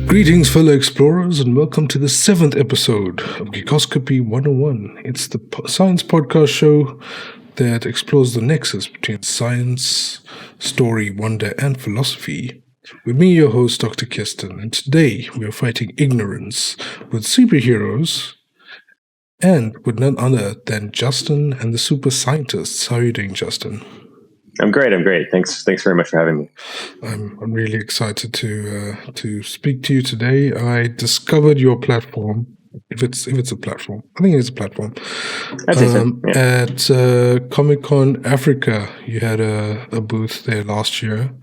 Greetings, fellow explorers, and welcome to the 7th episode of Geekoscopy 101. It's the science podcast show that explores the nexus between science, story, wonder, and philosophy. With me, your host, Dr. Kirsten, and today we are fighting ignorance with superheroes and with none other than Justin and the super scientists. How are you doing, Justin? I'm great. Thanks very much for having me. I'm really excited to speak to you today. I discovered your platform, if it's a platform. I think it's a platform. I'd say so. Yeah. At Comic-Con Africa, you had a booth there last year,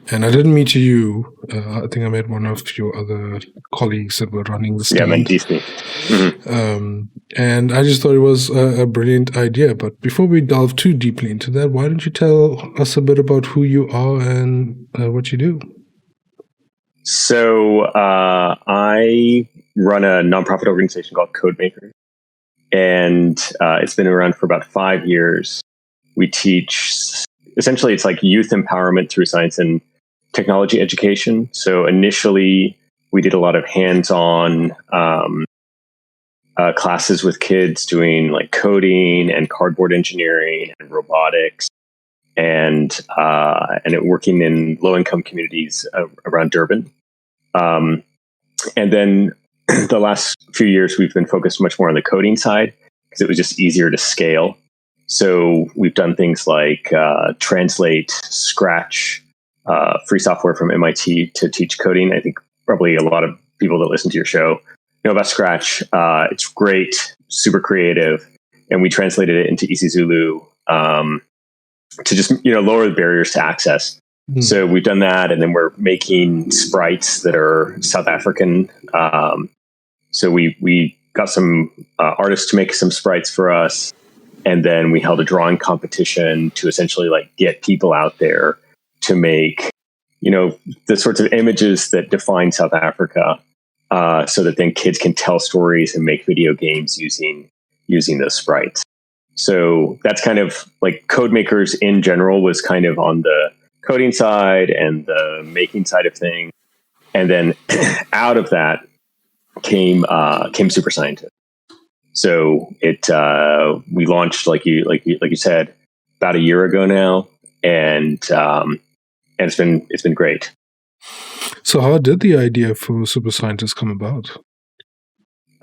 and I didn't meet you. I think I met one of your other colleagues that were running the stand. Yeah, I met DC. Mm-hmm. And I just thought it was a brilliant idea. But before we delve too deeply into that, why don't you tell us a bit about who you are and what you do? So I run a nonprofit organization called Codemaker, and it's been around for about 5 years. We teach, essentially, it's like youth empowerment through science and technology education. So initially, we did a lot of hands-on classes with kids doing like coding and cardboard engineering and robotics, and working in low-income communities around Durban. And then the last few years, we've been focused much more on the coding side because it was just easier to scale. So we've done things like translate Scratch, free software from MIT, to teach coding. I think probably a lot of people that listen to your show know about Scratch. It's great, super creative, and we translated it into Easy Zulu to just lower the barriers to access. Mm. So we've done that, and then we're making sprites that are South African. So we got some artists to make some sprites for us, and then we held a drawing competition to essentially like get people out there to make the sorts of images that define South Africa. So that then kids can tell stories and make video games using those sprites. So that's kind of like Codemakers in general was kind of on the coding side and the making side of things. And then out of that came Super Scientist. So we launched like you said about a year ago now, and it's been great. So how did the idea for Super Scientists come about?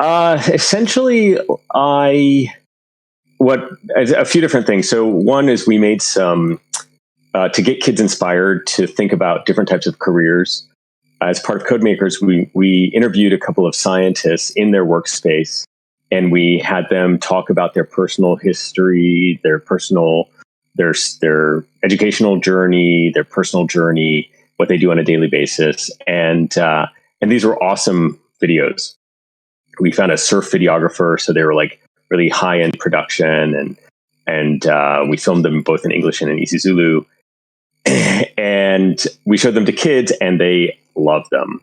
Essentially, a few different things. So one is we made some, to get kids inspired to think about different types of careers. As part of Codemakers, we interviewed a couple of scientists in their workspace, and we had them talk about their personal history, their educational journey, their personal journey, what they do on a daily basis. And these were awesome videos. We found a surf videographer, so they were like really high-end production, and we filmed them both in English and in Easy Zulu. And we showed them to kids, and they loved them.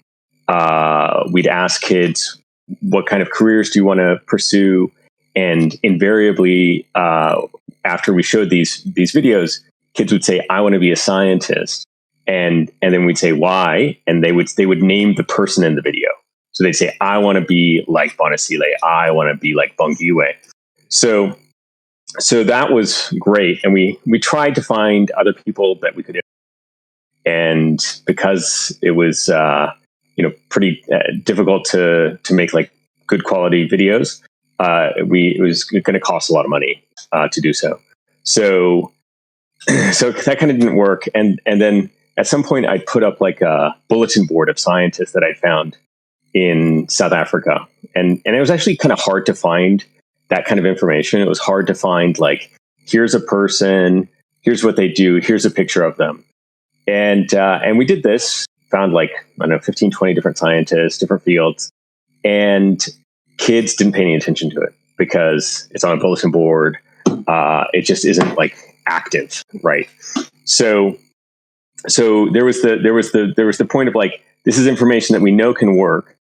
We'd ask kids, what kind of careers do you want to pursue? And invariably, after we showed these videos, kids would say, I want to be a scientist. And then we'd say, why? And they would name the person in the video. So they'd say, I want to be like Bonacile. I want to be like Bongiwe. So that was great. And we tried to find other people that we could, and because it was, pretty difficult to make like good quality videos, it was going to cost a lot of money to do so. So that kind of didn't work. And then at some point, I put up like a bulletin board of scientists that I found in South Africa. And it was actually kind of hard to find that kind of information. It was hard to find like, here's a person, here's what they do, here's a picture of them. And we did this, found like, 15, 20 different scientists, different fields. And kids didn't pay any attention to it because it's on a bulletin board. It just isn't like active, right? So there was the point of like, this is information that we know can work,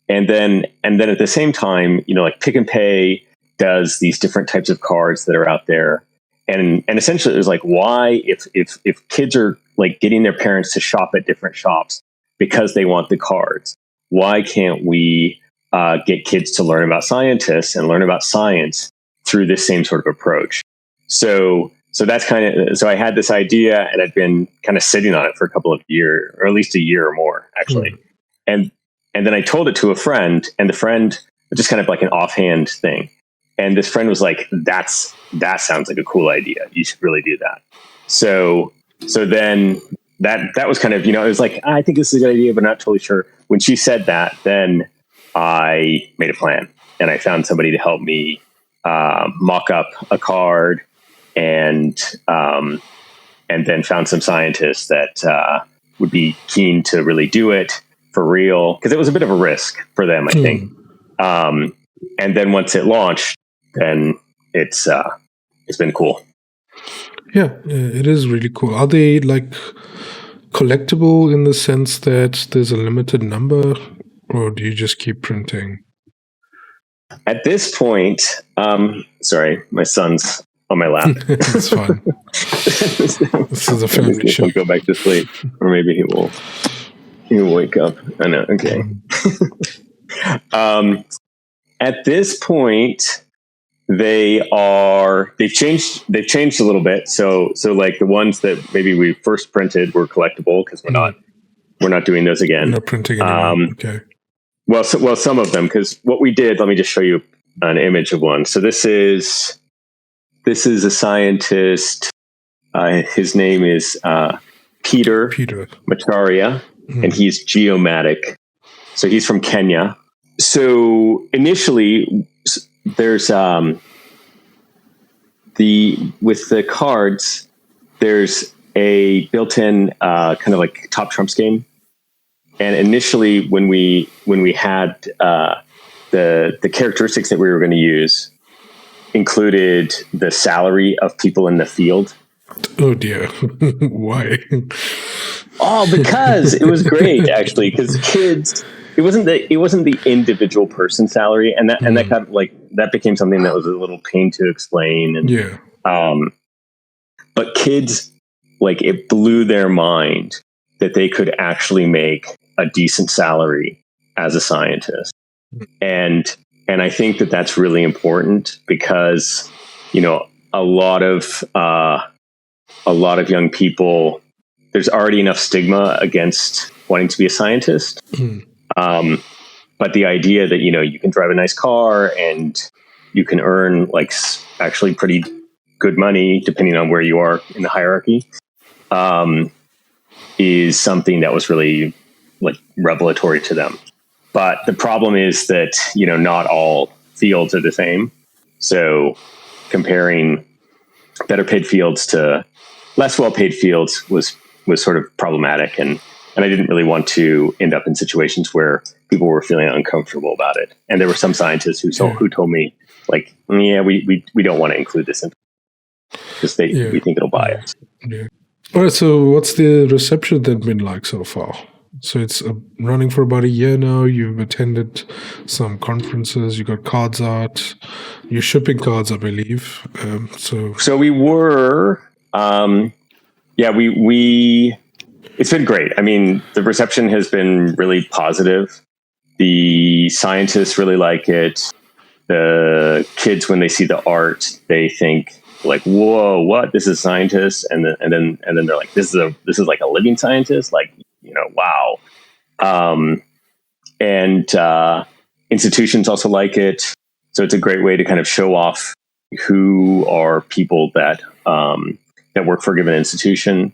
and then at the same time, like Pick and Pay does these different types of cards that are out there, and essentially it was like, why if kids are like getting their parents to shop at different shops because they want the cards, why can't we get kids to learn about scientists and learn about science through this same sort of approach? So that's so I had this idea, and I'd been kind of sitting on it for a couple of years, or at least a year or more, actually. And then I told it to a friend, and the friend, just kind of like an offhand thing. And this friend was like, that sounds like a cool idea. You should really do that. So then that was kind of, it was like, I think this is a good idea, but not totally sure. When she said that, then I made a plan, and I found somebody to help me mock up a card, and then found some scientists that would be keen to really do it for real, because it was a bit of a risk for them, I think. And then once it launched, then it's been cool. Yeah, it is really cool. Are they like collectible in the sense that there's a limited number, or do you just keep printing? At this point, sorry, my son's on my lap. It's fine. This is a family show. He'll go back to sleep, or maybe he will wake up. I know. Okay. At this point, they've changed a little bit. So like the ones that maybe we first printed were collectible, because we're not doing those again. Not printing anymore. Okay. Well, some of them, because what we did, let me just show you an image of one. So this is a scientist. His name is Peter Macharia, and he's geomatic. So he's from Kenya. So initially, there's with the cards, there's a built-in kind of like top trumps game. And initially, when we had the characteristics that we were going to use included the salary of people in the field. Oh dear! Why? Oh, because it was great, actually. Because kids, it wasn't the individual person salary, and that kind of like that became something that was a little pain to explain. And yeah. But kids, like, it blew their mind that they could actually make a decent salary as a scientist. And I think that that's really important, because, a lot of young people, there's already enough stigma against wanting to be a scientist. But the idea that, you can drive a nice car and you can earn like actually pretty good money, depending on where you are in the hierarchy, is something that was really like revelatory to them. But the problem is that, not all fields are the same. So comparing better paid fields to less well paid fields was sort of problematic. And I didn't really want to end up in situations where people were feeling uncomfortable about it. And there were some scientists who told me, like, yeah, we don't want to include this in, because we think it'll bias. Yeah. All right. So what's the reception then been like so far? So it's running for about a year now. You've attended some conferences. You got cards out. You're shipping cards, I believe. So we were, we. It's been great. I mean, the reception has been really positive. The scientists really like it. The kids, when they see the art, they think like, "Whoa, what? This is a scientist!" And then they're like, "This is like a living scientist!" Like, wow. And institutions also like it. So it's a great way to kind of show off who are people that work for a given institution.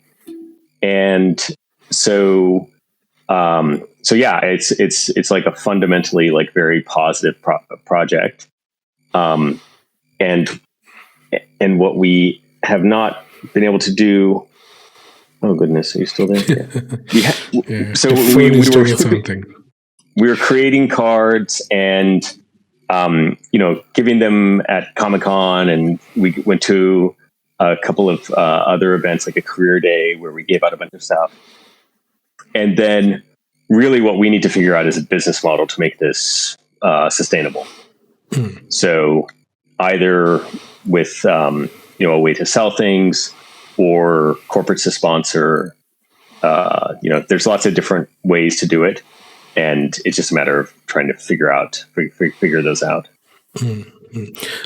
And so yeah, it's like a fundamentally like very positive project. And what we have not been able to do. Oh goodness, are you still there? Yeah. So we were creating cards and giving them at Comic-Con, and we went to a couple of other events, like a career day where we gave out a bunch of stuff. And then really what we need to figure out is a business model to make this sustainable. So either with a way to sell things, or corporates to sponsor. There's lots of different ways to do it. and it's just a matter of trying to figure those out.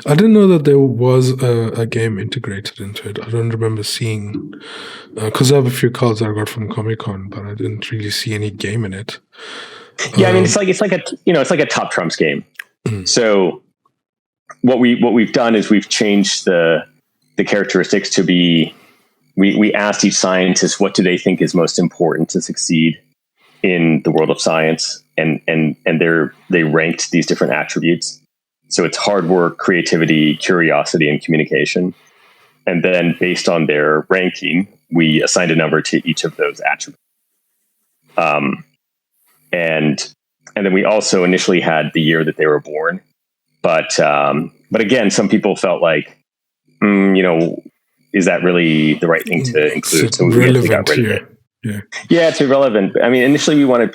I didn't know that there was a game integrated into it. I don't remember seeing, because I have a few cards that I got from Comic-Con, but I didn't really see any game in it. Yeah, I mean, it's like a Top Trumps game. So what we've done is we've changed the characteristics to be. We asked each scientist what do they think is most important to succeed in the world of science, and they ranked these different attributes. So it's hard work, creativity, curiosity, and communication. And then based on their ranking, we assigned a number to each of those attributes. And then we also initially had the year that they were born. But again, some people felt like, is that really the right thing to include? So we got rid of it. Yeah, it's irrelevant. I mean, initially we wanted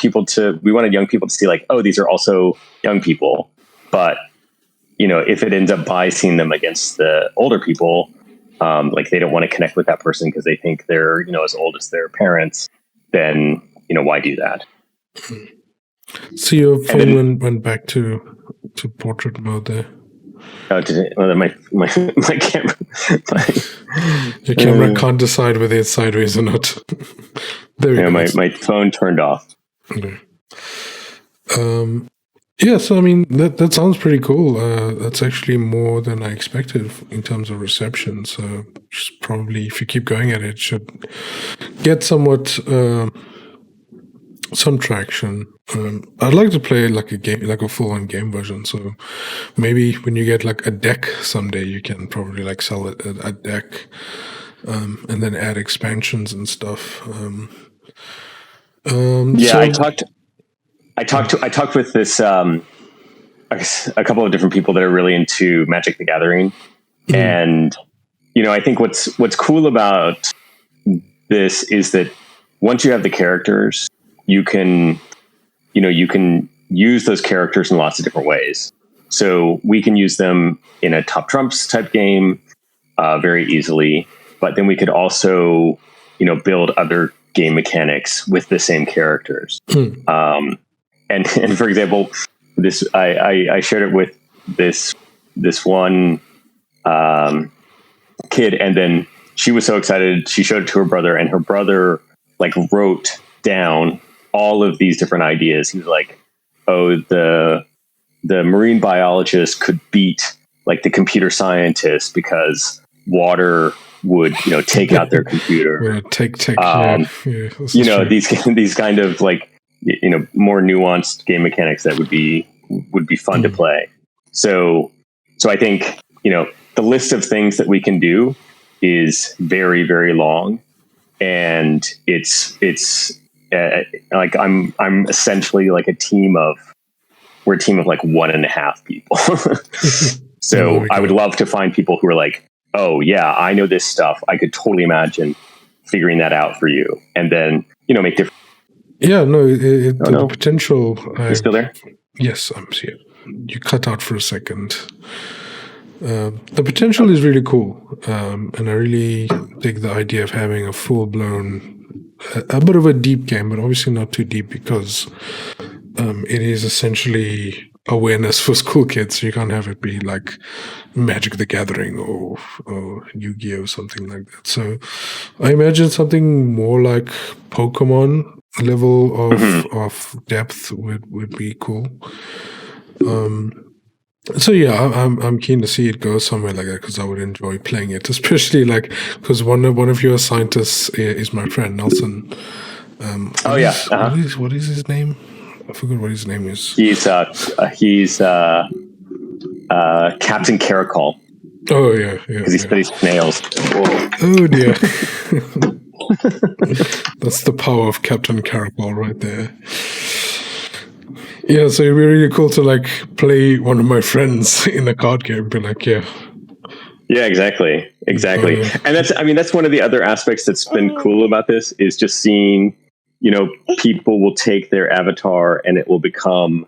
young people to see like, oh, these are also young people. But if it ends up biasing them against the older people, like they don't want to connect with that person because they think they're, as old as their parents, then, why do that? So your phone went back to portrait mode there. My camera. Your camera can't decide whether it's sideways or not. There we go. My phone turned off. Okay. Yeah, so I mean that sounds pretty cool. That's actually more than I expected in terms of reception. So just probably, if you keep going at it, should get somewhat some traction. I'd like to play like a game, like a full-on game version. So maybe when you get like a deck someday, you can probably like sell it a deck, and then add expansions and stuff. I talked with this a couple of different people that are really into Magic the Gathering, and I think what's cool about this is that once you have the characters, you can use those characters in lots of different ways. So we can use them in a Top Trumps type game very easily, but then we could also build other game mechanics with the same characters. And for example, this I shared it with this one kid, and then she was so excited she showed it to her brother, and her brother like wrote down all of these different ideas. He was like, "Oh, the marine biologist could beat like the computer scientist because water would take out their computer." These kind of like more nuanced game mechanics that would be fun to play. So I think the list of things that we can do is very, very long, and it's like I'm essentially like we're a team of like 1.5 people. So I would love to find people who are like, oh yeah, I know this stuff. I could totally imagine figuring that out for you, and then make different. Yeah, no, the potential. You still there? Yes, I'm here. You cut out for a second. The potential is really cool, and I really dig the idea of having a full-blown, a bit of a deep game, but obviously not too deep because it is essentially awareness for school kids. So you can't have it be like Magic the Gathering or Yu-Gi-Oh! Something like that. So I imagine something more like Pokemon level of depth would be cool. So yeah, I'm keen to see it go somewhere like that because I would enjoy playing it, especially like because one of your scientists is my friend Nelson. What is his name? I forgot what his name is. He's Captain Carrotball. Oh yeah, because he studies snails. Whoa. Oh dear. That's the power of Captain Carrotball right there. Yeah, so it'd be really cool to like play one of my friends in a card game. Be like, yeah, exactly. And that's one of the other aspects that's been cool about this is just seeing, people will take their avatar and it will become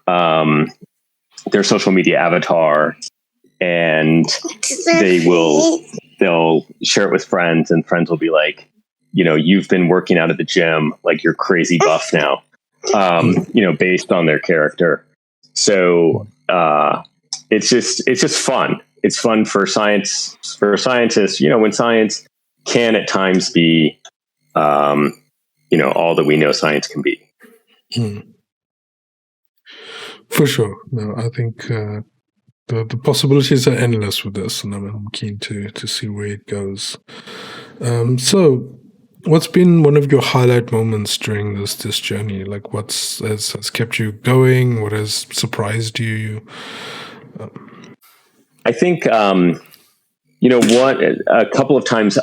their social media avatar, and they'll share it with friends, and friends will be like, you've been working out at the gym, like you're crazy buff now. based on their character. So it's just fun. It's fun for scientists, when science can at times be, all that we know science can be. For sure. No, I think the possibilities are endless with this, and I'm keen to see where it goes. So, what's been one of your highlight moments during this journey? Like, has kept you going? What has surprised you? I think a couple of times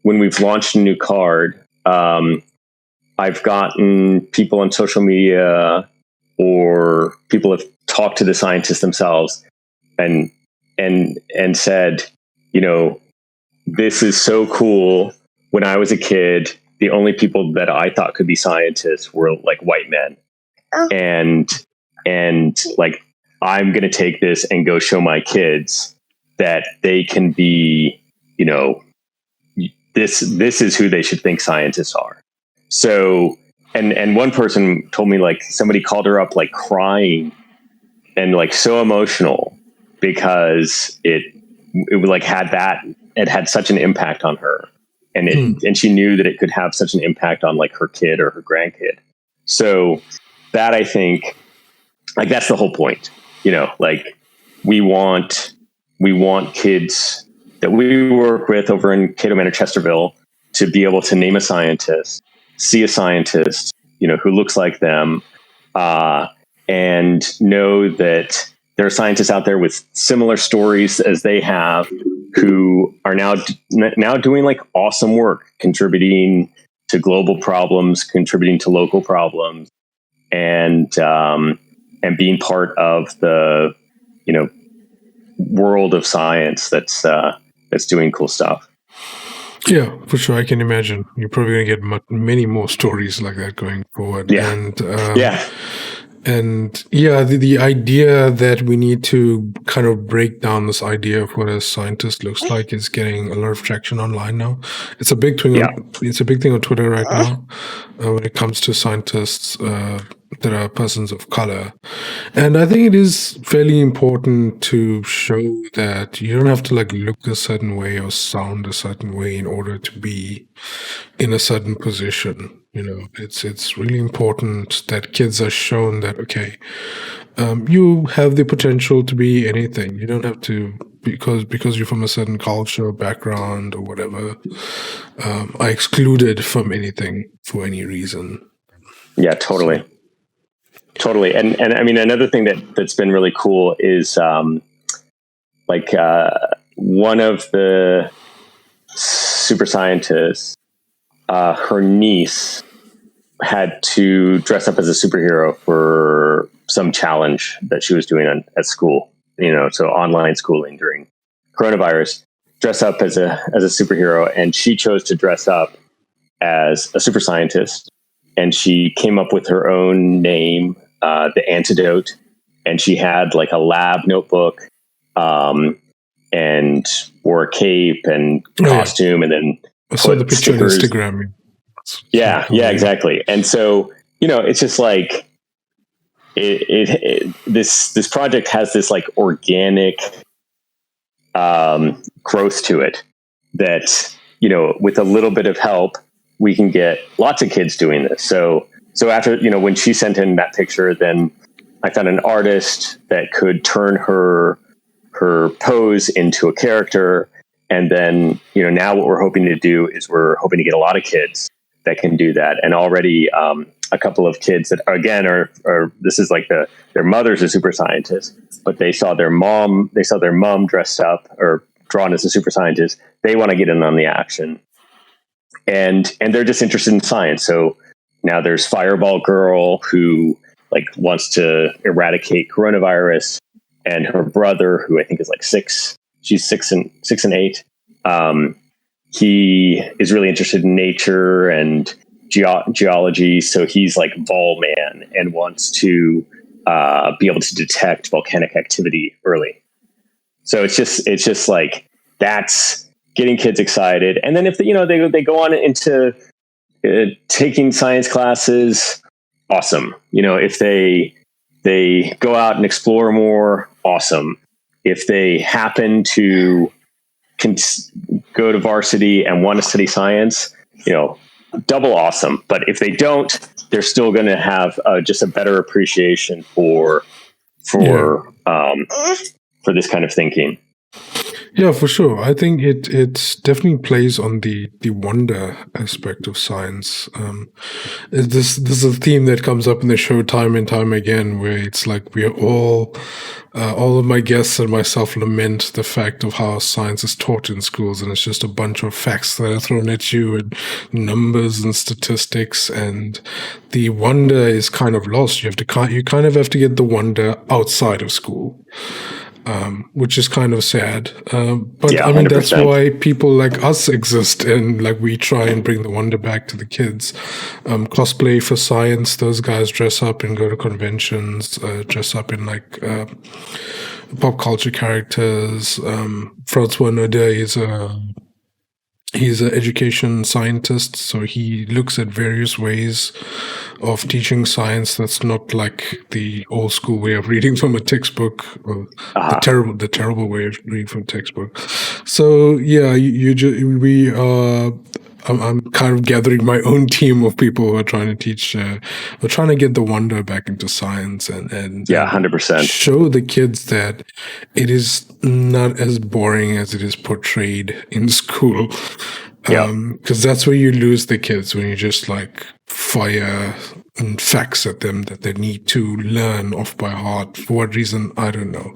when we've launched a new card, I've gotten people on social media or people have talked to the scientists themselves and said, this is so cool. When I was a kid, the only people that I thought could be scientists were like white men. Oh. And like, I'm going to take this and go show my kids that they can be, this is who they should think scientists are. So, and one person told me, like, somebody called her up, like, crying and like so emotional because it like it had such an impact on her, and she knew that it could have such an impact on like her kid or her grandkid. So that, I think, like, that's the whole point, like we want kids that we work with over in Cato Manor, Chesterville, to be able to name a scientist, see a scientist, who looks like them, and know that there are scientists out there with similar stories as they have, who are now doing like awesome work, contributing to global problems, contributing to local problems, and being part of the world of science that's doing cool stuff. Yeah, for sure. I can imagine you're probably going to get many more stories like that going forward. Yeah. And the idea that we need to kind of break down this idea of what a scientist looks like is getting a lot of traction online now. It's a big thing. It's a big thing on Twitter right now when it comes to scientists that are persons of color. And I think it is fairly important to show that you don't have to like look a certain way or sound a certain way in order to be in a certain position. It's really important that kids are shown that, okay, you have the potential to be anything. You don't have to, because you're from a certain culture or background or whatever, are excluded from anything for any reason. Yeah, totally. Totally. And I mean, another thing that's been really cool is one of the super scientists, her niece had to dress up as a superhero for some challenge that she was doing at school, so online schooling during coronavirus, dress up as a superhero. And she chose to dress up as a super scientist. And she came up with her own name, The Antidote. And she had like a lab notebook, and wore a cape and costume, and then I saw the picture on Instagram. Yeah, exactly. And so, it's just like this project has this like organic growth to it that, with a little bit of help, we can get lots of kids doing this. So after, when she sent in that picture, then I found an artist that could turn her pose into a character. And then, now what we're hoping to do is we're hoping to get a lot of kids that can do that. And already a couple of kids that, again, are this is like their mother's a super scientist, but they saw their mom dressed up or drawn as a super scientist. They want to get in on the action. And they're just interested in science. So now there's Fireball Girl, who like wants to eradicate coronavirus, and her brother, who I think is like 6, she's 6 and 8. He is really interested in nature and geology. So he's like Vol Man and wants to be able to detect volcanic activity early. So it's just like, that's getting kids excited. And then if they go on into taking science classes, awesome. If they go out and explore more, awesome. If they happen to go to varsity and want to study science, double awesome. But if they don't, they're still going to have just a better appreciation for this kind of thinking. Yeah, for sure. I think it definitely plays on the wonder aspect of science. This is a theme that comes up in the show time and time again, where it's like we are all of my guests and myself lament the fact of how science is taught in schools, and it's just a bunch of facts that are thrown at you and numbers and statistics, and the wonder is kind of lost. You kind of have to get the wonder outside of school. Which is kind of sad. But Yeah, I mean, 100%. that's why people like us exist, and like we try and bring the wonder back to the kids. Cosplay for science, those guys dress up and go to conventions, dress up in like pop culture characters. Francois Naudet he's an education scientist, so he looks at various ways of teaching science that's not like the old school way of reading from a textbook, or the terrible way of reading from a textbook. So yeah, I'm kind of gathering my own team of people who are trying to teach, we're trying to get the wonder back into science and 100%. show the kids that it is not as boring as it is portrayed in school. Because that's where you lose the kids, when you just like fire facts at them that they need to learn off by heart. For what reason, I don't know.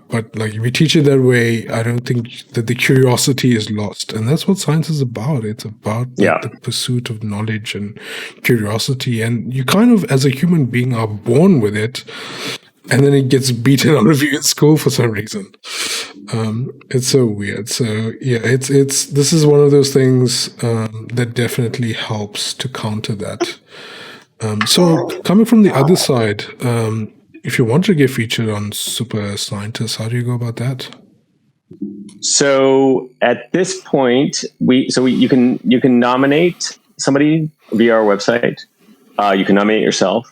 But like, if we teach it that way, I don't think that the curiosity is lost. And that's what science is about. It's about the pursuit of knowledge and curiosity. And you kind of, as a human being, are born with it. And then it gets beaten out of you in school for some reason. It's so weird. So yeah, this is one of those things that definitely helps to counter that. So coming from the other side, if you want to get featured on Super Scientists, how do you go about that? So at this point, you can nominate somebody via our website. You can nominate yourself.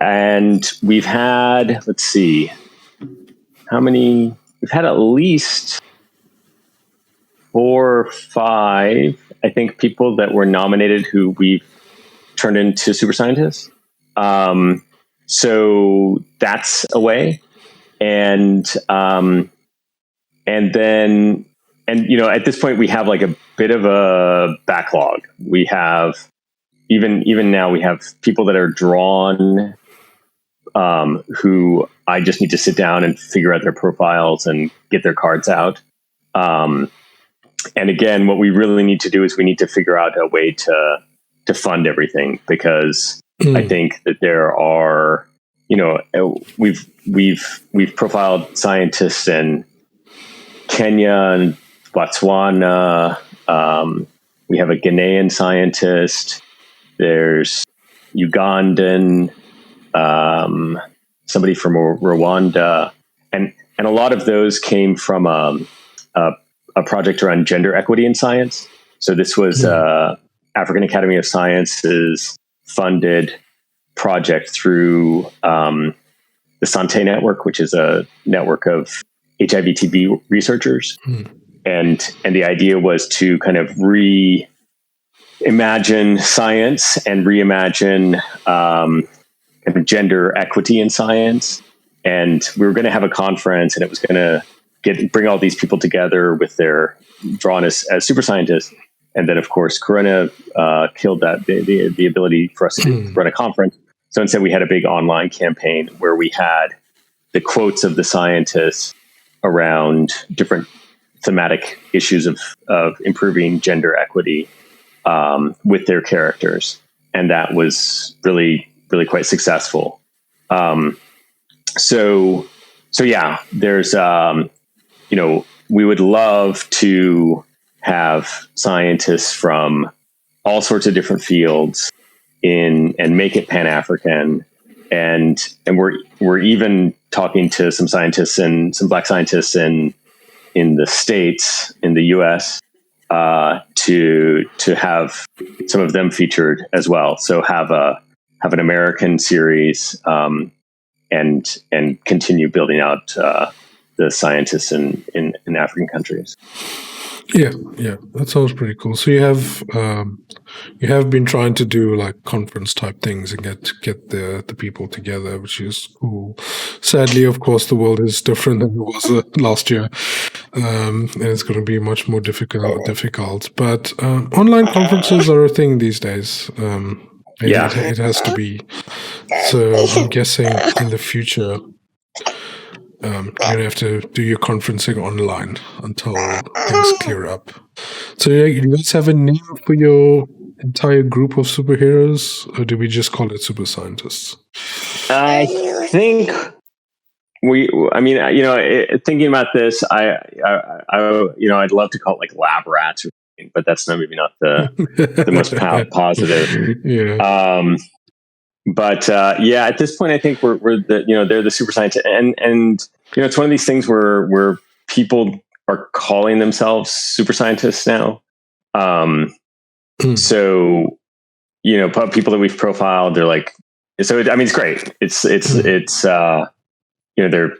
And we've had, let's see, how many? We've had at least 4 or 5, I think, people that were nominated who we've turned into super scientists. So that's a way. And then at this point we have like a bit of a backlog. We have even now we have people that are drawn, who I just need to sit down and figure out their profiles and get their cards out. And again, what we really need to do is we need to figure out a way to fund everything, because I think that there are, we've profiled scientists in Kenya and Botswana. We have a Ghanaian scientist. There's Ugandan, somebody from Rwanda, and a lot of those came from a project around gender equity in science. So this was African Academy of Sciences funded project through the Santé Network, which is a network of HIV/TB researchers, and the idea was to kind of reimagine science and reimagine kind of gender equity in science. And we were going to have a conference, and it was going to bring all these people together with their drawn as super scientists. And then, of course, Corona killed that the ability for us to run a conference. So instead, we had a big online campaign where we had the quotes of the scientists around different thematic issues of improving gender equity with their characters, and that was really, really quite successful. So yeah, there's we would love to have scientists from all sorts of different fields and make it Pan-African, and we're even talking to some scientists and some Black scientists in the States, in the US, to have some of them featured as well. So have an American series, and continue building out the scientists in African countries. Yeah, that sounds pretty cool. So you have been trying to do like conference type things and get the people together, which is cool. Sadly, of course, the world is different than it was last year, and it's going to be much more difficult. But online conferences are a thing these days. It has to be. So I'm guessing in the future, you're gonna have to do your conferencing online until things clear up. So you guys have a name for your entire group of superheroes, or do we just call it super scientists? I think thinking about this, I'd love to call it like lab rats or something, but that's maybe not the most positive. Yeah. But at this point, I think they're the super scientists, and it's one of these things where people are calling themselves super scientists now. So people that we've profiled, they're like, so it's great. It's they're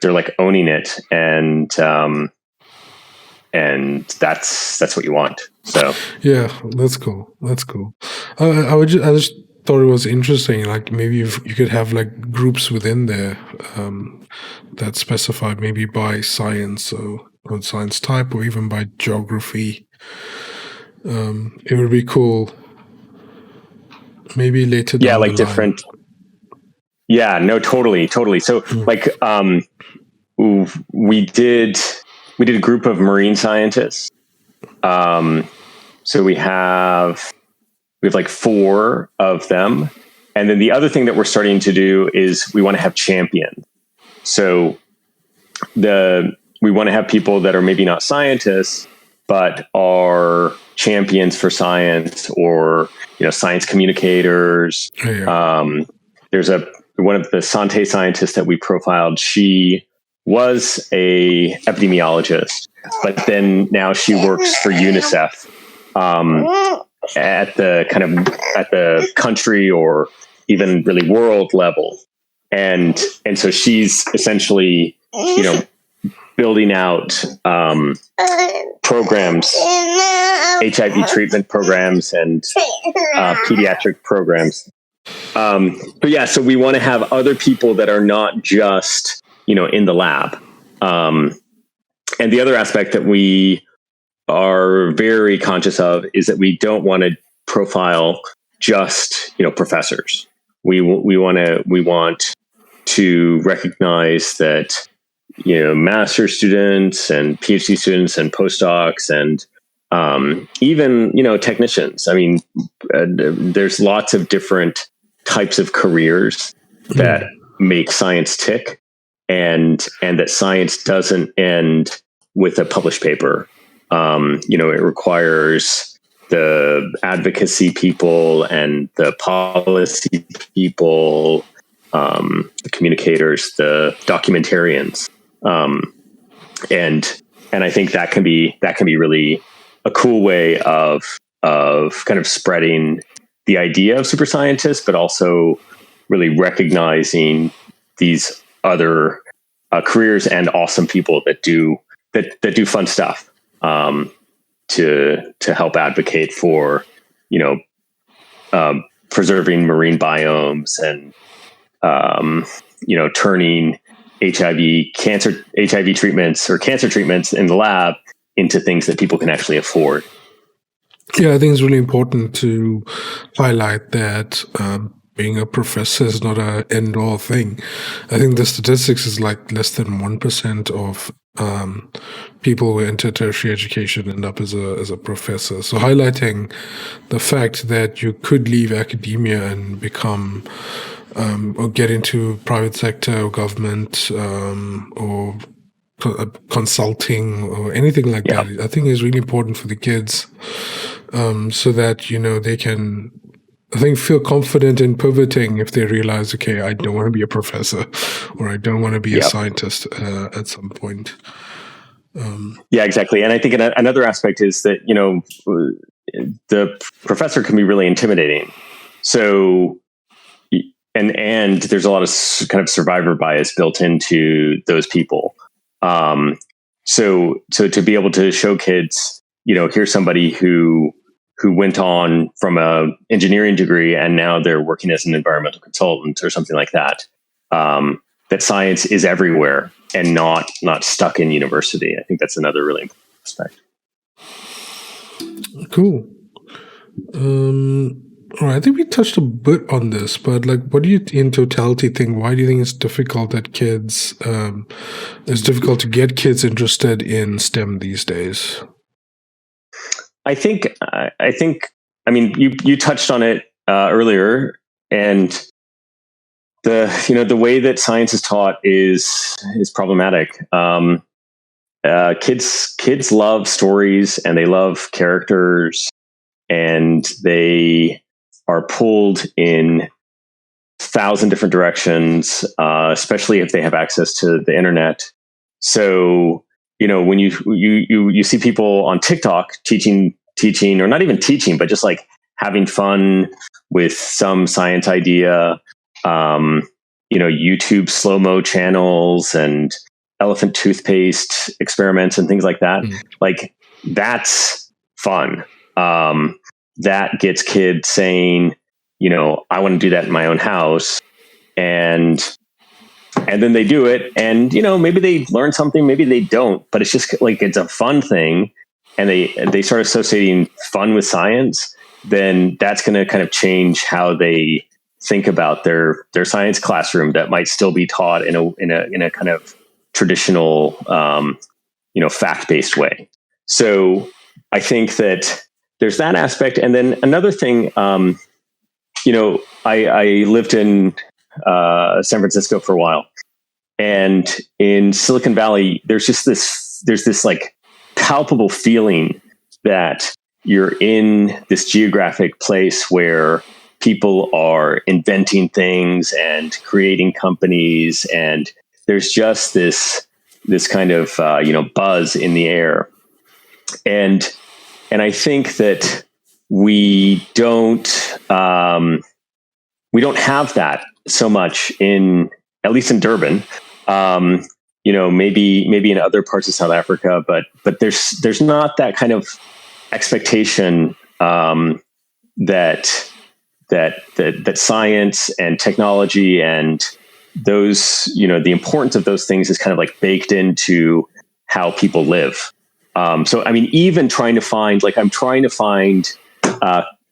like owning it, and that's what you want. So yeah, that's cool. I just thought it was interesting. Like maybe you could have like groups within there that specify maybe by science or science type, or even by geography. It would be cool. Maybe later down yeah, like the different. line. Yeah, no, totally. So like we did a group of marine scientists. So we have like 4 of them. And then the other thing that we're starting to do is we want to have champions. So we want to have people that are maybe not scientists, but are champions for science, or, science communicators. Yeah. There's one of the Santé scientists that we profiled. She was a epidemiologist, but then now she works for UNICEF, at the country or even really world level. And so she's essentially, building out programs, HIV treatment programs, and pediatric programs. So we want to have other people that are not just, in the lab. And the other aspect that we are very conscious of is that we don't want to profile just, professors. We want to recognize that, master students and PhD students and postdocs and even, technicians. I mean, there's lots of different types of careers that make science tick, and that science doesn't end with a published paper. It requires the advocacy people and the policy people, the communicators, the documentarians. And I think that can be really a cool way of kind of spreading the idea of super scientists, but also really recognizing these other careers and awesome people that do fun stuff, to help advocate for, preserving marine biomes and, turning HIV treatments or cancer treatments in the lab into things that people can actually afford. Yeah, I think it's really important to highlight that being a professor is not an end-all thing. I think the statistics is like less than 1% of people who enter tertiary education end up as a professor. So highlighting the fact that you could leave academia and become or get into private sector or government or consulting or anything like that, I think is really important for the kids, so that they can, I think, feel confident in pivoting if they realize, okay, I don't want to be a professor or I don't want to be a scientist at some point. Yeah, exactly. And I think another aspect is that, the professor can be really intimidating. So, and there's a lot of kind of survivor bias built into those people. So to be able to show kids, here's somebody who went on from a engineering degree and now they're working as an environmental consultant or something like that. That science is everywhere and not stuck in university. I think that's another really important aspect. Cool. All right, I think we touched a bit on this, but what do you, in totality, think? Why do you think it's difficult that it's difficult to get kids interested in STEM these days? I think. I mean, you touched on it earlier, and the way that science is taught is problematic. Kids love stories and they love characters, and they are pulled in 1,000 different directions, especially if they have access to the internet. So, when you see people on TikTok teaching, or not even teaching, but just like having fun with some science idea, YouTube slow-mo channels and elephant toothpaste experiments and things like that. Like, that's fun. That gets kids saying, I want to do that in my own house. And then they do it, and maybe they learn something, maybe they don't, but it's just like, it's a fun thing, and they start associating fun with science. Then that's going to kind of change how they think about their science classroom that might still be taught in a kind of traditional fact-based way. So I think that there's that aspect. And then another thing, I lived in San Francisco for a while, and in Silicon Valley, there's this like palpable feeling that you're in this geographic place where people are inventing things and creating companies, and there's just this kind of buzz in the air, and I think that we don't have that so much at least in Durban. Maybe in other parts of South Africa, but there's not that kind of expectation that science and technology and those, the importance of those things is kind of like baked into how people live. So, I mean, even trying to find, I'm trying to find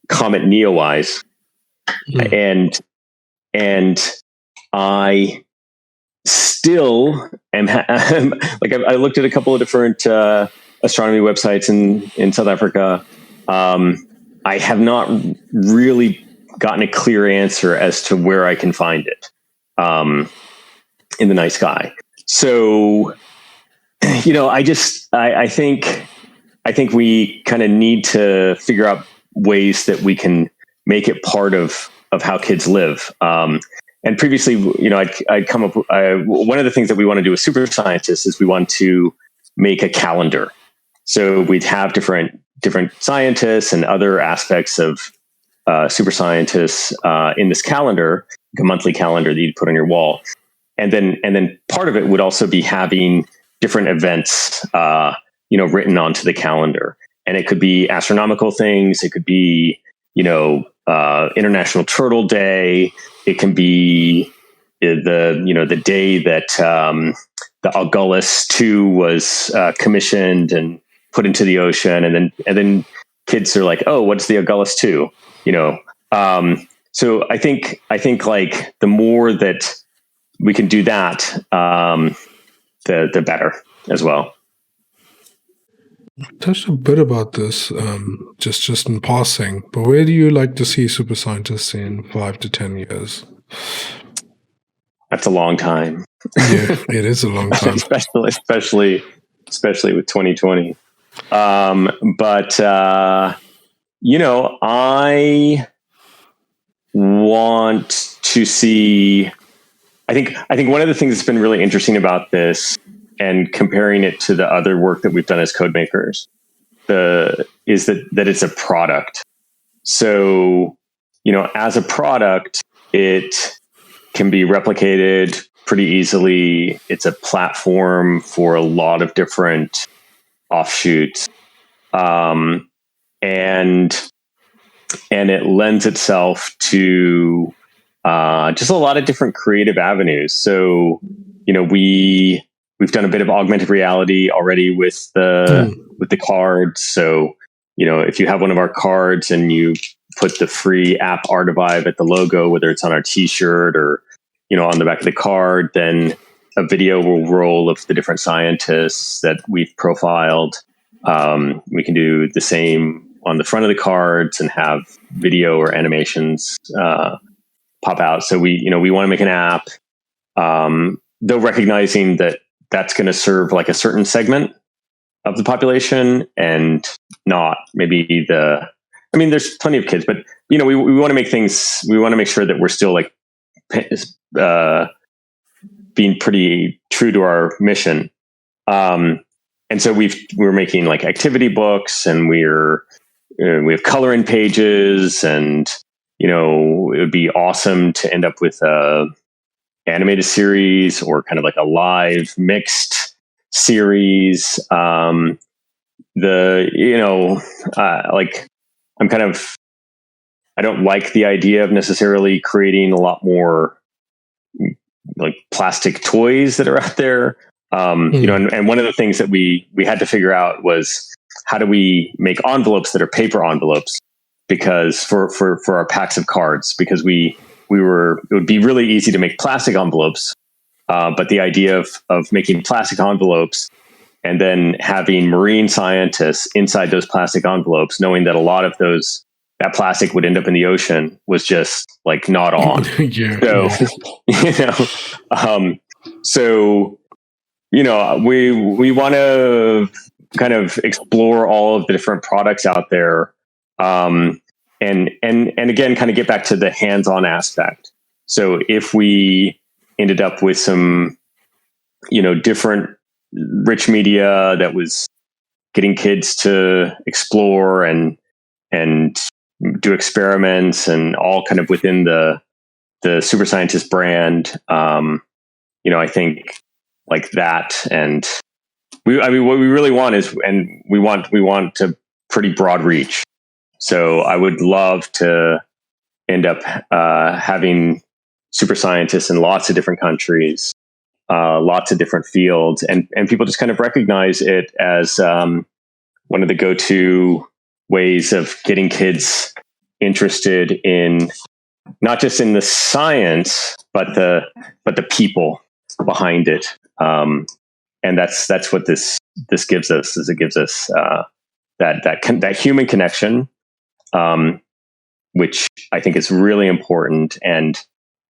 Comet Neowise, and I still am I looked at a couple of different astronomy websites in South Africa. I have not really gotten a clear answer as to where I can find it in the night sky. So, I think we kind of need to figure out ways that we can make it part of how kids live. And previously, I'd come up. One of the things that we want to do with super scientists is we want to make a calendar. So we'd have different scientists and other aspects of super scientists in this calendar, like a monthly calendar that you'd put on your wall. And then part of it would also be having different events, written onto the calendar. And it could be astronomical things. It could be, International Turtle Day. It can be the day that the Augulus 2 was commissioned and put into the ocean, and then kids are like, oh, what's the Augulus 2? So I think like the more that we can do that, the better as well. Touched a bit about this just in passing, but where do you like to see super scientists in 5 to 10 years? That's a long time. Yeah, it is a long time, especially with 2020. But I want to see. I think one of the things that's been really interesting about this and comparing it to the other work that we've done as code makers, is that it's a product. So, as a product, it can be replicated pretty easily. It's a platform for a lot of different offshoots. And it lends itself to just a lot of different creative avenues. So, we've done a bit of augmented reality already with the cards. So, if you have one of our cards and you put the free app Artivive at the logo, whether it's on our T-shirt or on the back of the card, then a video will roll of the different scientists that we've profiled. We can do the same on the front of the cards and have video or animations pop out. So we want to make an app, though recognizing that that's going to serve like a certain segment of the population and not maybe there's plenty of kids, but we want to make things, we want to make sure that we're still like being pretty true to our mission. And so we're making like activity books, and we have coloring pages, and it would be awesome to end up with a animated series or kind of like a live mixed series. I don't like the idea of necessarily creating a lot more like plastic toys that are out there. And one of the things that we had to figure out was, how do we make envelopes that are paper envelopes? Because for our packs of cards, because it would be really easy to make plastic envelopes. But the idea of making plastic envelopes and then having marine scientists inside those plastic envelopes, knowing that a lot of that plastic would end up in the ocean, was just like not on. We want to kind of explore all of the different products out there. And again, kind of get back to the hands-on aspect. So if we ended up with some, different rich media that was getting kids to explore and do experiments, and all kind of within the Super Scientist brand, I think like that. And what we really want is, and we want a pretty broad reach. So I would love to end up having super scientists in lots of different countries, lots of different fields, and people just kind of recognize it as one of the go-to ways of getting kids interested in not just in the science, but the people behind it. And that's what this gives us. Is it gives us that human connection, which I think is really important and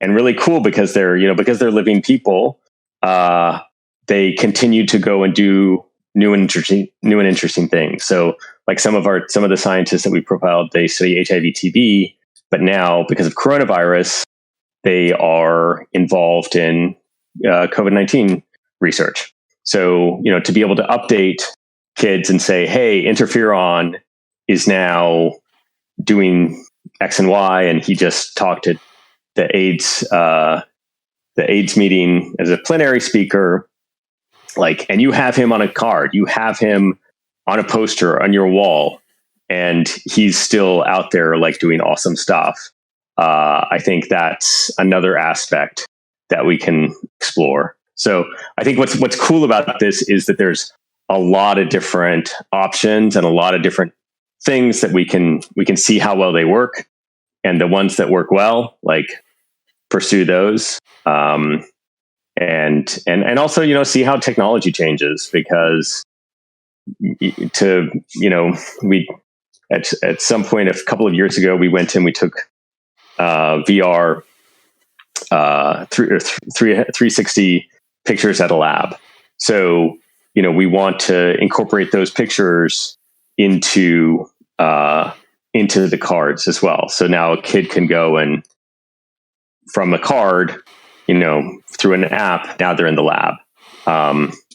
really cool, because they're living people. They continue to go and do new and interesting things. So like some of the scientists that we profiled, they study HIV/TB, but now because of coronavirus, they are involved in COVID-19 research. So, to be able to update kids and say, hey, interferon is now doing X and Y, and he just talked at the AIDS meeting as a plenary speaker, and you have him on a card, you have him on a poster on your wall, and he's still out there doing awesome stuff. I think that's another aspect that we can explore. So I think what's cool about this is that there's a lot of different options and a lot of different things that we can see how well they work, and the ones that work well, pursue those. And also, see how technology changes, because we at some point a couple of years ago, we went and we took VR 360 pictures at a lab. So, we want to incorporate those pictures into the cards as well. So now a kid can go and from a card, through an app, now they're in the lab.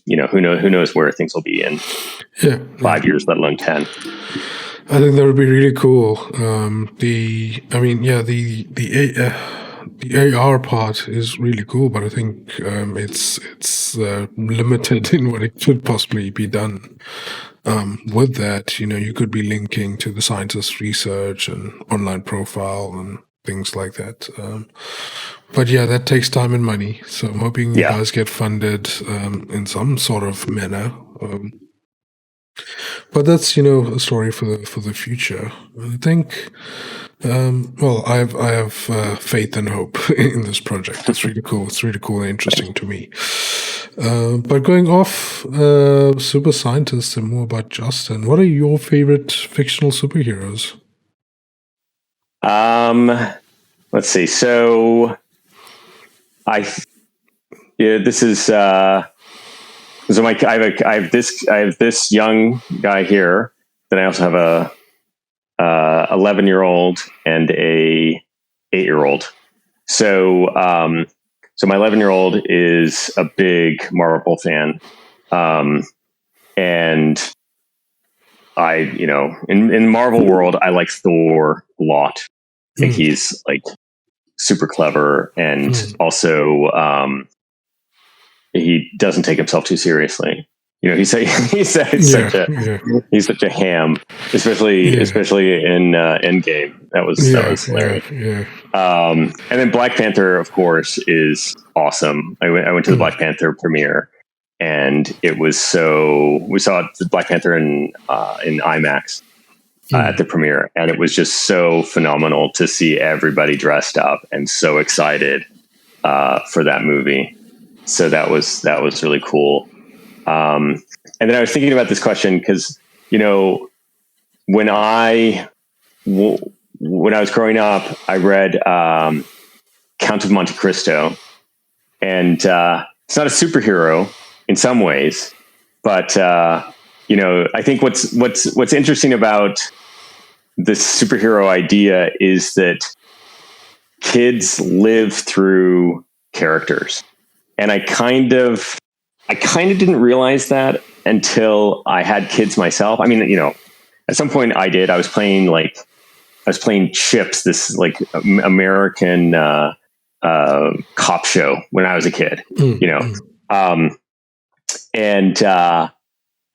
who knows where things will be in 5 years, let alone 10. I think that would be really cool. The AR part is really cool, but I think it's limited in what it could possibly be done. With that, you could be linking to the scientist's research and online profile and things like that. But yeah, that takes time and money. So I'm hoping you guys get funded in some sort of manner. But that's a story for the future. I think. I have faith and hope in this project. It's really cool. It's really cool and interesting to me. But going off super scientists and more about Justin, what are your favorite fictional superheroes? Let's see. So, this is so I have this young guy here. Then I also have a 11-year-old and a 8-year-old. So my 11-year-old is a big Marvel fan, and I in the Marvel world I like Thor a lot. I think he's like super clever, and also he doesn't take himself too seriously. He's such a ham, especially in Endgame. That was hilarious. And then Black Panther, of course, is awesome. I went to the Black Panther premiere, and it was we saw the Black Panther in IMAX at the premiere, and it was just so phenomenal to see everybody dressed up and so excited for that movie. So that was really cool. And then I was thinking about this question because, when I was growing up, I read Count of Monte Cristo, and it's not a superhero in some ways, but I think what's interesting about this superhero idea is that kids live through characters, and I kind of didn't realize that until I had kids myself. I mean, at some point I did. I was playing Chips, this like American cop show when I was a kid.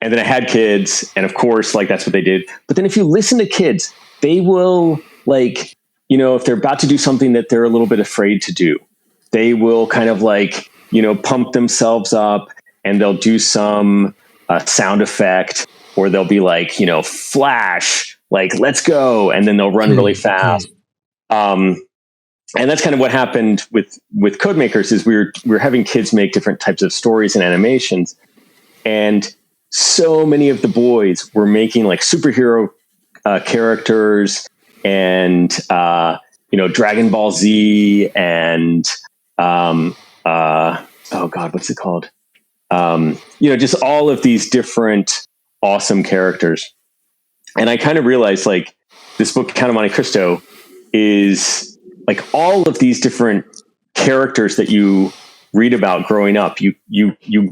And then I had kids, and of course, like that's what they did. But then if you listen to kids, they will if they're about to do something that they're a little bit afraid to do, they will kind of pump themselves up, and they'll do some sound effect, or they'll be flash, let's go. And then they'll run really fast. And that's kind of what happened with Codemakers is we're having kids make different types of stories and animations. And so many of the boys were making superhero characters and, Dragon Ball Z and, oh God, what's it called? Just all of these different awesome characters. And I kind of realized this book, Count of Monte Cristo, is all of these different characters that you read about growing up, you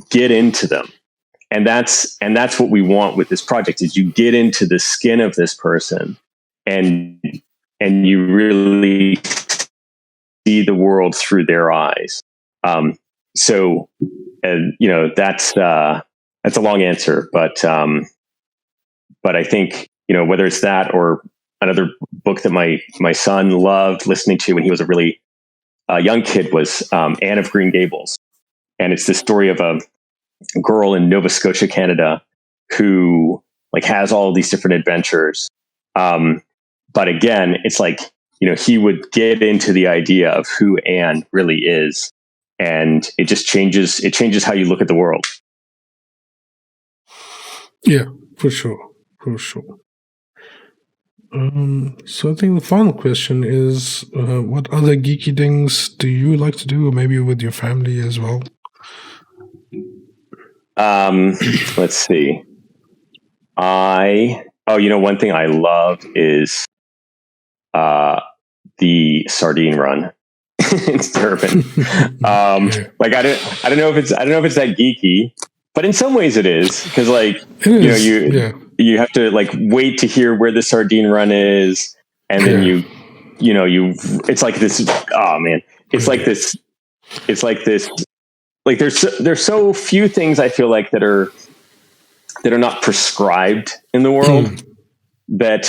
get into them. And that's what we want with this project is you get into the skin of this person and you really see the world through their eyes. That's a long answer, but I think, whether it's that or another book that my son loved listening to when he was a really young kid was Anne of Green Gables. And it's the story of a girl in Nova Scotia, Canada, who has all of these different adventures. But again, it's he would get into the idea of who Anne really is. And it just changes how you look at the world. Yeah, for sure. So I think the final question is, what other geeky things do you like to do, or maybe with your family as well? Let's see. One thing I love is the sardine run in Durban. I don't know if it's that geeky, but in some ways it is, because like It is, you have to like wait to hear where the sardine run is, and then you it's like this. Oh man, it's like this. It's like this. Like there's so few things I feel like that are not prescribed in the world, that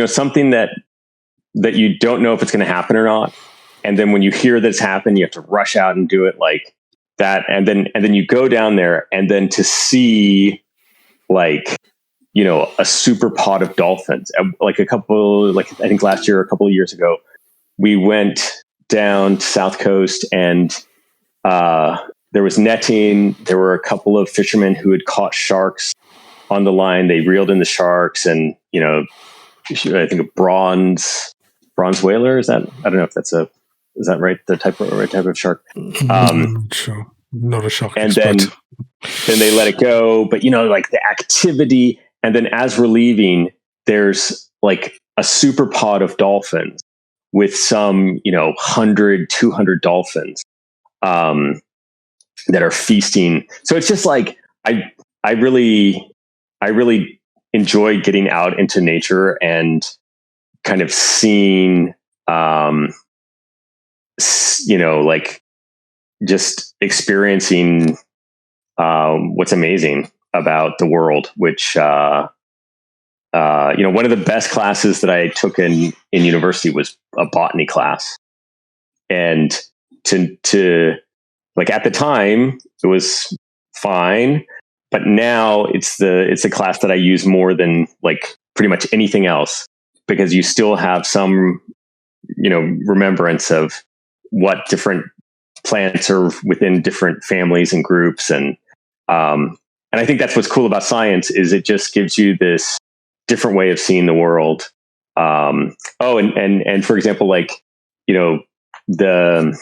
something that you don't know if it's going to happen or not, and then when you hear this happen, you have to rush out and do it like that, and then you go down there, and then to see like a super pod of dolphins, like I think last year or a couple of years ago, we went down to South Coast, and there was netting. There were a couple of fishermen who had caught sharks on the line. They reeled in the sharks, and I think a bronze whaler, is that, I don't know if is that right, the right type of shark. Sure, not a shark and expert. then they let it go, but like the activity, and then as we're leaving, there's like a super pod of dolphins with some 100, 200 dolphins that are feasting. So it's just like I really enjoy getting out into nature and kind of seeing like just experiencing what's amazing about the world, which one of the best classes that I took in university was a botany class. And to like, at the time it was fine, but now it's the class that I use more than like pretty much anything else, because you still have some remembrance of what different plants are within different families and groups, and I think that's what's cool about science, is it just gives you this different way of seeing the world. And for example, like the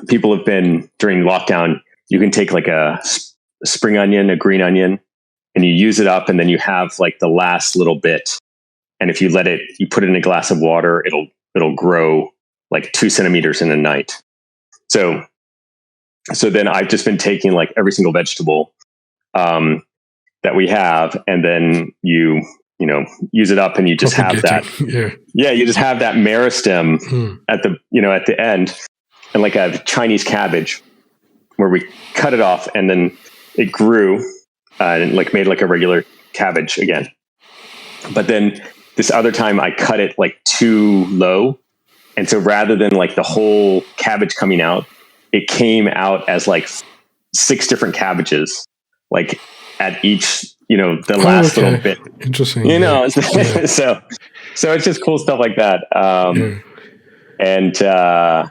people have been, during lockdown, you can take like a spring onion, a green onion, and you use it up, and then you have like the last little bit, and if you put it in a glass of water, it'll grow like 2 centimeters in a night. So then I've just been taking like every single vegetable that we have, and then you use it up, and you just have that. You just have that meristem at the end, and like a Chinese cabbage, where we cut it off, and then it grew and like made like a regular cabbage again. But then this other time I cut it like too low, and so rather than like the whole cabbage coming out, it came out as like 6 different cabbages, like at each the last little bit. Interesting. So it's just cool stuff like that. And I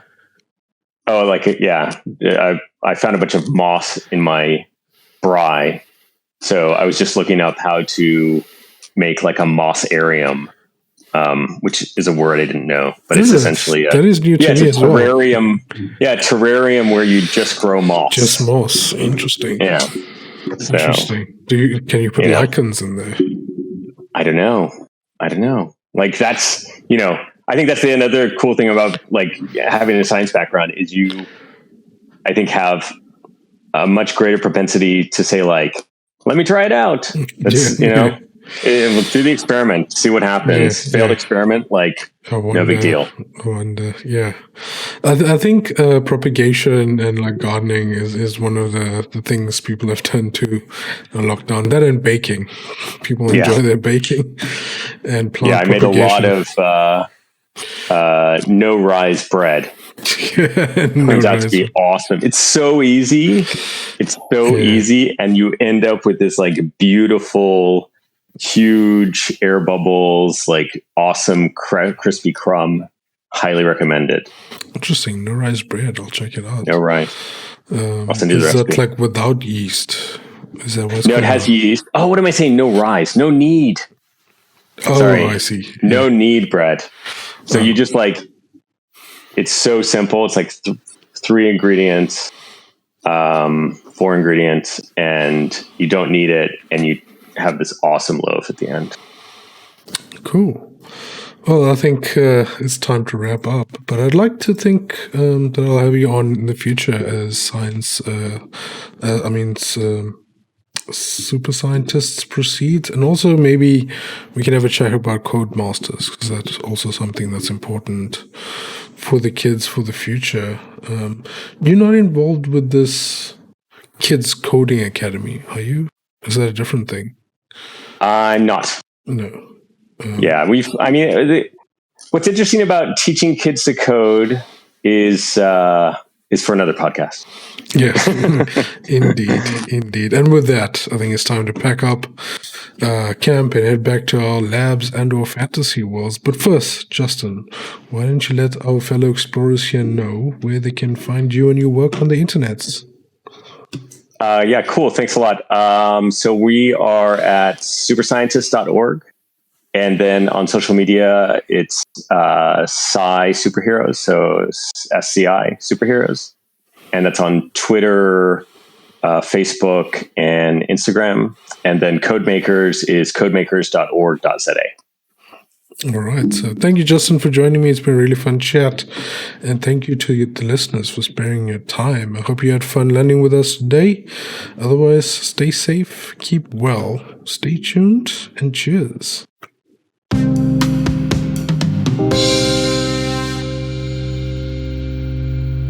found a bunch of moss in my braai, so I was just looking up how to make like a mossarium, which is a word I didn't know, but it's essentially that is new to me as well. Terrarium where you just grow moss. Just moss. Interesting. Yeah. Interesting. Can you put lichens in there? I don't know. Like that's, I think that's another cool thing about like having a science background, is you, I think, have a much greater propensity to say like, let me try it out. Let's, do the experiment, see what happens. Failed experiment, like no big deal. I wonder. Yeah. I think propagation and like gardening is one of the things people have turned to in lockdown. That and baking. People enjoy their baking and plant propagation. I made a lot of no rise bread. Turns out to be awesome. It's so easy. Easy, and you end up with this like beautiful, huge air bubbles, like awesome crispy crumb. Highly recommended. Interesting. No rice bread. I'll check it out. No rice. I'll send you the recipe. Is that like without yeast? Is that what's No, it has yeast. Oh, what am I saying? No rice. No need. Oh, sorry. I see. No need bread. So you just like, it's so simple. It's like 3 ingredients, 4 ingredients, and you don't need it, and you have this awesome loaf at the end. Cool. Well, I think it's time to wrap up, but I'd like to think that I'll have you on in the future as science, super scientists proceed, and also maybe we can have a chat about Codemasters, because that's also something that's important for the kids for the future. You're not involved with this Kids Coding Academy, are you? Is that a different thing? I'm not. No. Yeah, what's interesting about teaching kids to code is for another podcast. Yes, indeed. And with that, I think it's time to pack up camp and head back to our labs and our fantasy worlds. But first, Justin, why don't you let our fellow explorers here know where they can find you and your work on the internets? Yeah, cool. Thanks a lot. So we are at superscientist.org. And then on social media, it's Sci Superheroes, so SCI Superheroes. And that's on Twitter, Facebook, and Instagram. And then Codemakers is codemakers.org.za. All right. So thank you, Justin, for joining me. It's been a really fun chat. And thank you to the listeners for sparing your time. I hope you had fun learning with us today. Otherwise, stay safe, keep well, stay tuned, and cheers.